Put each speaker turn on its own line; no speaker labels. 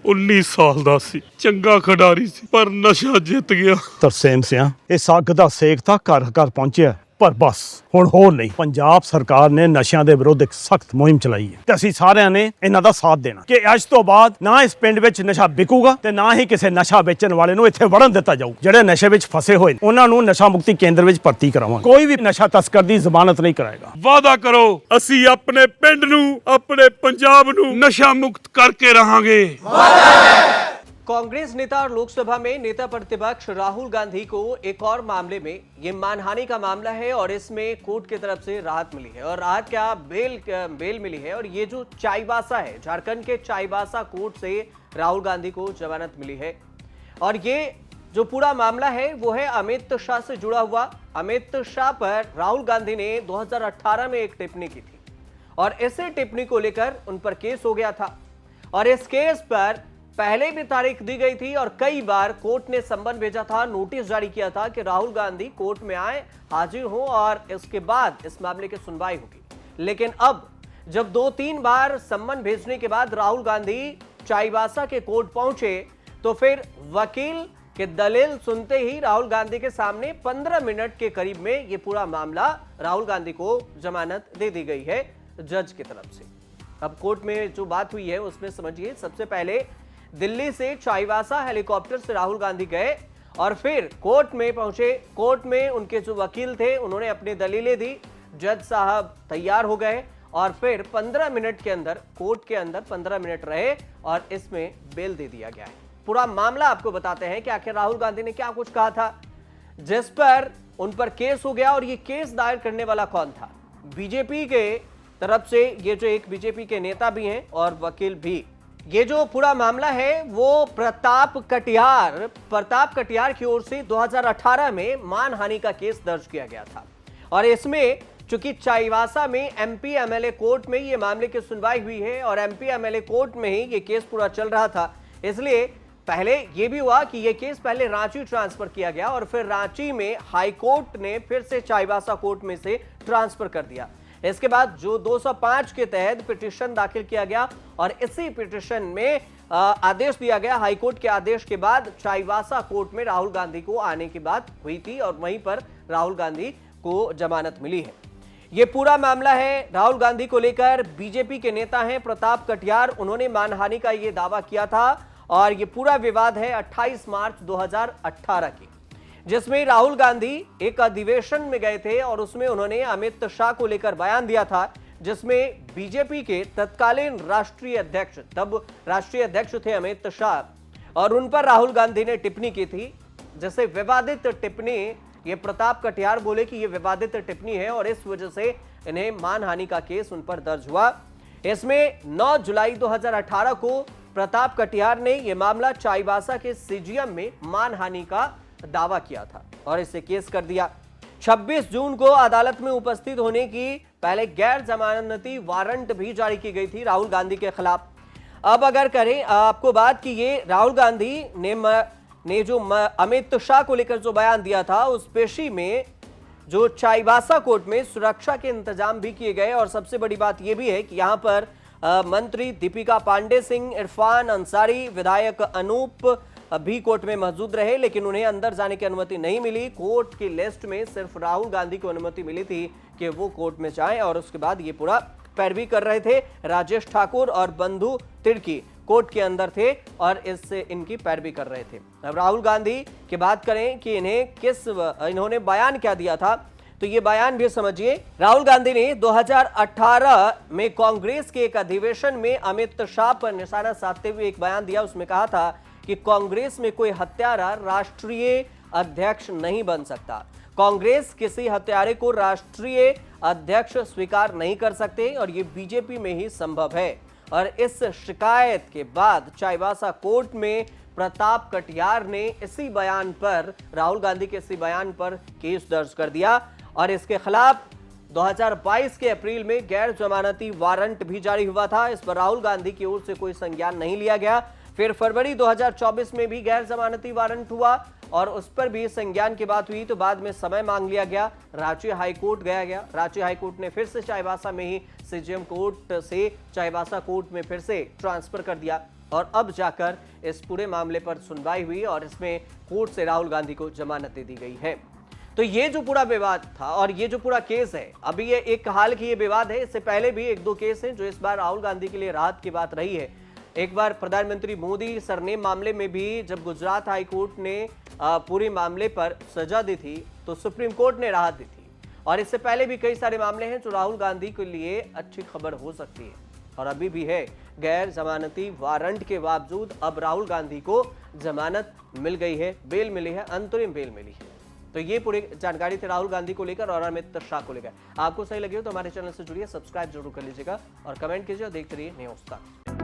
19 ਸਾਲ ਦਾ ਸੀ, ਚੰਗਾ ਖਿਡਾਰੀ ਸੀ, ਪਰ ਨਸ਼ਾ ਜਿੱਤ ਗਿਆ।
ਤਰਸੇਮ ਸਿਆ ਇਸ ਅੱਗ ਦਾ ਸੇਕ ਤਾਂ ਘਰ ਘਰ ਪਹੁੰਚਿਆ, ਪਰ ਬਸ ਹੁਣ ਹੋਰ ਨਹੀਂ। ਪੰਜਾਬ ਸਰਕਾਰ ਨੇ ਨਸ਼ਿਆਂ ਦੇ ਵਿਰੁੱਧ ਇੱਕ ਸਖਤ ਮੁਹਿੰਮ ਚਲਾਈ ਹੈ ਤੇ ਅਸੀਂ ਸਾਰਿਆਂ ਨੇ ਇਹਨਾਂ ਦਾ ਸਾਥ ਦੇਣਾ ਕਿ ਅੱਜ ਤੋਂ ਬਾਅਦ ਨਾ ਇਸ ਪਿੰਡ ਵਿੱਚ ਨਸ਼ਾ ਵਿਕੂਗਾ ਤੇ ਨਾ ਹੀ ਕਿਸੇ ਨਸ਼ਾ ਵੇਚਣ ਵਾਲੇ ਨੂੰ ਇੱਥੇ ਵੜਨ ਦਿੱਤਾ ਜਾਊ। ਜਿਹੜੇ ਨਸ਼ੇ ਵਿੱਚ ਫਸੇ ਹੋਏ ਨੇ ਉਹਨਾਂ ਨੂੰ ਨਸ਼ਾ ਮੁਕਤੀ ਕੇਂਦਰ ਵਿੱਚ ਭਰਤੀ ਕਰਾਵਾਂਗੇ। ਕੋਈ ਵੀ ਨਸ਼ਾ ਤਸਕਰ ਦੀ ਜ਼ਮਾਨਤ ਨਹੀਂ ਕਰਾਏਗਾ।
ਵਾਅਦਾ ਕਰੋ, ਅਸੀਂ ਆਪਣੇ ਪਿੰਡ ਨੂੰ, ਆਪਣੇ ਪੰਜਾਬ ਨੂੰ नशा मुक्त करके रहेंगे।
कांग्रेस नेता और लोकसभा में नेता प्रतिपक्ष राहुल गांधी को एक और मामले में, ये मानहानि का मामला है और इसमें कोर्ट की तरफ से राहत मिली है। और राहत क्या, बेल मिली है। और ये जो चाईबासा है, झारखंड के चाईबासा कोर्ट से राहुल गांधी को जमानत मिली है। और ये जो पूरा मामला है वो है अमित शाह से जुड़ा हुआ। अमित शाह पर राहुल गांधी ने 2018 में एक टिप्पणी की थी और इसी टिप्पणी को लेकर उन पर केस हो गया था। और इस केस पर पहले भी तारीख दी गई थी और कई बार कोर्ट ने सम्मन भेजा था, नोटिस जारी किया था कि राहुल गांधी कोर्ट में आए, हाजिर हो और इसके बाद इस मामले की सुनवाई होगी। लेकिन अब जब 2-3 बार सम्मन भेजने के बाद राहुल गांधी चाईबासा के कोर्ट पहुंचे तो फिर वकील के दलील सुनते ही राहुल गांधी के सामने 15 मिनट के करीब में यह पूरा मामला राहुल गांधी को जमानत दे दी गई है जज की तरफ से। अब कोर्ट में जो बात हुई है उसमें समझिए, सबसे पहले दिल्ली से चाईबासा हेलीकॉप्टर से राहुल गांधी गए और फिर कोर्ट में पहुंचे। कोर्ट में उनके जो वकील थे उन्होंने अपनी दलीलें दी, जज साहब तैयार हो गए और फिर 15 मिनट के अंदर, कोर्ट के अंदर 15 मिनट रहे और इसमें बेल दे दिया गया है। पूरा मामला आपको बताते हैं कि आखिर राहुल गांधी ने क्या कुछ कहा था जिस पर उन पर केस हो गया। और ये केस दायर करने वाला कौन था? बीजेपी के तरफ से ये जो एक बीजेपी के नेता भी हैं और वकील भी। ये जो पूरा मामला है वो प्रताप कटियार की ओर से 2018 में मानहानि का केस दर्ज किया गया था। और इसमें चूंकि चाईबासा में एमपी एमएलए कोर्ट में ये मामले की सुनवाई हुई है और एमपी एमएलए कोर्ट में ही ये केस पूरा चल रहा था, इसलिए पहले ये भी हुआ कि ये केस पहले रांची ट्रांसफर किया गया और फिर रांची में हाई कोर्ट ने फिर से चाईबासा कोर्ट में से ट्रांसफर कर दिया। इसके बाद जो 205 के तहत पिटीशन दाखिल किया गया और इसी पिटीशन में आदेश दिया गया। हाईकोर्ट के आदेश के बाद चाईबासा कोर्ट में राहुल गांधी को आने की बात हुई थी और वहीं पर राहुल गांधी को जमानत मिली है। ये पूरा मामला है राहुल गांधी को लेकर। बीजेपी के नेता हैं प्रताप कटियार, उन्होंने मानहानि का ये दावा किया था और ये पूरा विवाद है 28 मार्च 2018 की, जिसमें राहुल गांधी एक अधिवेशन में गए थे और उसमें उन्होंने अमित शाह को लेकर बयान दिया था, जिसमें बीजेपी के तत्कालीन राष्ट्रीय अध्यक्ष, तब राष्ट्रीय अध्यक्ष थे अमित शाह, और उन पर राहुल गांधी ने टिप्पणी की थी, जैसे विवादित टिप्पणी। ये प्रताप कटियार बोले कि ये विवादित टिप्पणी है और इस वजह से इन्हें मानहानि का केस उन पर दर्ज हुआ। इसमें 9 जुलाई 2018 को प्रताप कटियार ने यह मामला चाईबासा के सीजीएम में मानहानि का दावा किया था और इसे केस कर दिया। 26 जून को अदालत में उपस्थित होने की पहले गैर जमानती वारंट भी जारी की गई थी राहुल गांधी के खिलाफ। अब अगर करें आपको बात कि ये राहुल गांधी ने जो अमित शाह को लेकर जो बयान दिया था, उस पेशी में जो चाईबासा कोर्ट में सुरक्षा के इंतजाम भी किए गए। और सबसे बड़ी बात यह भी है कि यहां पर मंत्री दीपिका पांडे सिंह, इरफान अंसारी, विधायक अनूप भी कोर्ट में मौजूद रहे, लेकिन उन्हें अंदर जाने की अनुमति नहीं मिली। कोर्ट की लिस्ट में सिर्फ राहुल गांधी को अनुमति मिली थी कि वो कोर्ट में जाएं और उसके बाद ये पूरा पैरवी कर रहे थे। राजेश ठाकुर और बंधु तिर्की कोर्ट के अंदर थे और इससे इनकी पैरवी कर रहे थे। अब राहुल गांधी की बात करें कि इन्होंने बयान क्या दिया था, तो ये बयान भी समझिए। राहुल गांधी ने 2018 में कांग्रेस के एक अधिवेशन में अमित शाह पर निशाना साधते हुए एक बयान दिया। उसमें कहा था कि कांग्रेस में कोई हत्यारा राष्ट्रीय अध्यक्ष नहीं बन सकता। कांग्रेस किसी हत्यारे को राष्ट्रीय अध्यक्ष स्वीकार नहीं कर सकते और ये बीजेपी में ही संभव है। और इस शिकायत के बाद चाईबासा कोर्ट में प्रताप कटियार ने इसी बयान पर, राहुल गांधी के इसी बयान पर केस दर्ज कर दिया और इसके खिलाफ 2022 के अप्रैल में गैर जमानती वारंट भी जारी हुआ था। इस पर राहुल गांधी की ओर से कोई संज्ञान नहीं लिया गया। फिर फरवरी 2024 में भी गैर जमानती वारंट हुआ और उस पर भी संज्ञान की बात हुई, तो बाद में समय मांग लिया गया। रांची हाईकोर्ट गया। रांची हाईकोर्ट ने फिर से चाईबासा में ही सीजीएम कोर्ट से चाईबासा कोर्ट में फिर से ट्रांसफर कर दिया। और अब जाकर इस पूरे मामले पर सुनवाई हुई और इसमें कोर्ट से राहुल गांधी को जमानत दे दी गई है। तो ये जो पूरा विवाद था और ये जो पूरा केस है, अभी ये एक हाल की ये विवाद है, इससे पहले भी 1-2 केस हैं जो इस बार राहुल गांधी के लिए राहत की बात रही है। एक बार प्रधानमंत्री मोदी सरनेम मामले में भी जब गुजरात हाई कोर्ट ने पूरे मामले पर सजा दी थी तो सुप्रीम कोर्ट ने राहत दी थी। और इससे पहले भी कई सारे मामले हैं जो राहुल गांधी के लिए अच्छी खबर हो सकती है और अभी भी है। गैर जमानती वारंट के बावजूद अब राहुल गांधी को जमानत मिल गई है, बेल मिली है, अंतरिम बेल मिली है। तो ये पूरी जानकारी थी राहुल गांधी को लेकर और अमित शाह को लेकर। आपको सही लगे हो तो हमारे चैनल से जुड़िए, सब्सक्राइब जरूर कर लीजिएगा और कमेंट कीजिए और देखते रहिए न्यूज़ तक।